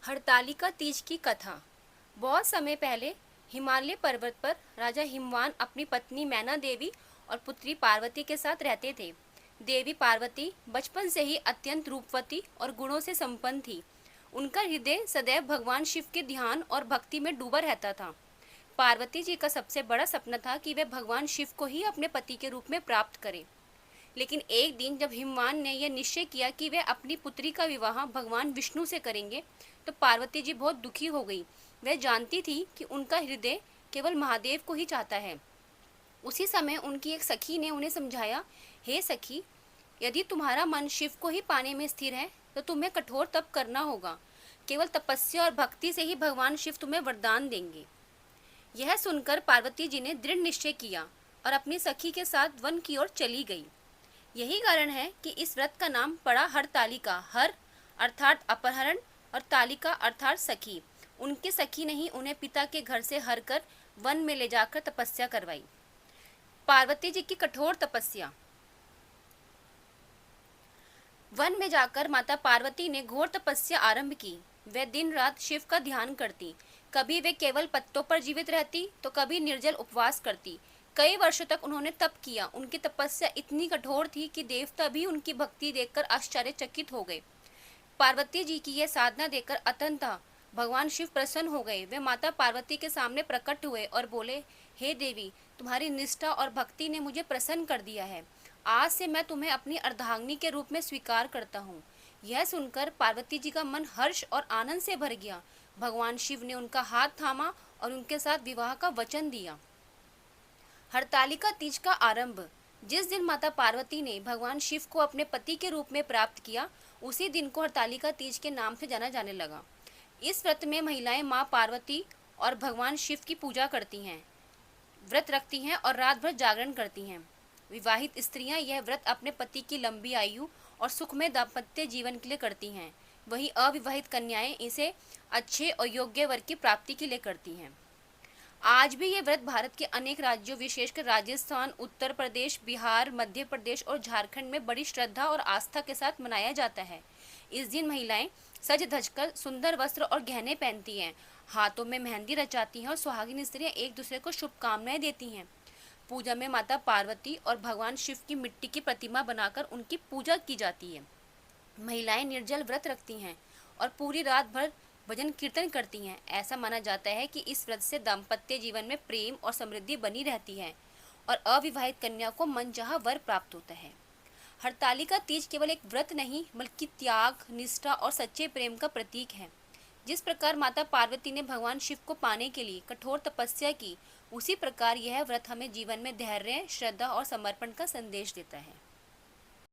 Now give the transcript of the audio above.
हरतालिका तीज की कथा। बहुत समय पहले हिमालय पर्वत पर राजा हिमवान अपनी पत्नी मैना देवी और पुत्री पार्वती के साथ रहते थे। देवी पार्वती बचपन से ही अत्यंत रूपवती और गुणों से संपन्न थी। उनका हृदय सदैव भगवान शिव के ध्यान और भक्ति में डूबा रहता था। पार्वती जी का सबसे बड़ा सपना था कि वे भगवान शिव को ही अपने पति के रूप में प्राप्त करें। लेकिन एक दिन जब हिमवान ने यह निश्चय किया कि वे अपनी पुत्री का विवाह भगवान विष्णु से करेंगे, तो पार्वती जी बहुत दुखी हो गई। वह जानती थी कि उनका हृदय केवल महादेव को ही चाहता है। उसी समय उनकी एक सखी ने उन्हें समझाया, हे सखी, यदि तुम्हारा मन शिव को ही पाने में स्थिर है तो तुम्हें कठोर तप करना होगा। केवल तपस्या और भक्ति से ही भगवान शिव तुम्हें वरदान देंगे। यह सुनकर पार्वती जी ने दृढ़ निश्चय किया और अपनी सखी के साथ वन की ओर चली गई। यही कारण है कि इस व्रत का नाम पड़ा हरतालिका। हर अर्थात अपहरण और तालिका अर्थात सखी। उनके सखी ने ही उन्हें पिता के घर से हर कर वन में ले जाकर तपस्या करवाई। पार्वती जी की कठोर तपस्या। वन में जाकर माता पार्वती ने घोर तपस्या आरंभ की। वे दिन रात शिव का ध्यान करती। कभी वे केवल पत्तों पर जीवित रहती तो कभी निर्जल उपवास करती। कई वर्षों तक उन्होंने तप किया। उनकी तपस्या इतनी कठोर थी कि देवता भी उनकी भक्ति देखकर आश्चर्यचकित हो गए। पार्वती जी की यह साधना देखकर अतंतः भगवान शिव प्रसन्न हो गए। वे माता पार्वती के सामने प्रकट हुए और बोले, हे देवी, तुम्हारी निष्ठा और भक्ति ने मुझे प्रसन्न कर दिया है। आज से मैं तुम्हें अपनी अर्धांगिनी के रूप में स्वीकार करता हूँ। यह सुनकर पार्वती जी का मन हर्ष और आनंद से भर गया। भगवान शिव ने उनका हाथ थामा और उनके साथ विवाह का वचन दिया। हरतालिका तीज का आरंभ। जिस दिन माता पार्वती ने भगवान शिव को अपने पति के रूप में प्राप्त किया, उसी दिन को हरतालिका तीज के नाम से जाना जाने लगा। इस व्रत में महिलाएं मां पार्वती और भगवान शिव की पूजा करती हैं, व्रत रखती हैं और रात भर जागरण करती हैं। विवाहित स्त्रियां यह व्रत अपने पति की लंबी आयु और सुखमय दाम्पत्य जीवन के लिए करती हैं। वहीं अविवाहित कन्याएं इसे अच्छे और योग्य वर की प्राप्ति के लिए करती हैं। आज भी ये व्रत भारत के अनेक राज्यों, विशेषकर राजस्थान, उत्तर प्रदेश, बिहार, मध्य प्रदेश और झारखंड में बड़ी श्रद्धा और आस्था के साथ मनाया जाता है। इस दिन महिलाएं सज धजकर सुंदर वस्त्र और गहने पहनती हैं, हाथों में मेहंदी रचाती हैं और सुहागिन स्त्रियां एक दूसरे को शुभकामनाएं देती हैं। पूजा में माता पार्वती और भगवान शिव की मिट्टी की प्रतिमा बनाकर उनकी पूजा की जाती है। महिलाएं निर्जल व्रत रखती हैं और पूरी रात भर भजन कीर्तन करती हैं। ऐसा माना जाता है कि इस व्रत से दाम्पत्य जीवन में प्रेम और समृद्धि बनी रहती है और अविवाहित कन्या को मनचाहा वर प्राप्त होता है। हरतालिका तीज केवल एक व्रत नहीं, बल्कि त्याग, निष्ठा और सच्चे प्रेम का प्रतीक है। जिस प्रकार माता पार्वती ने भगवान शिव को पाने के लिए कठोर तपस्या की, उसी प्रकार यह व्रत हमें जीवन में धैर्य, श्रद्धा और समर्पण का संदेश देता है।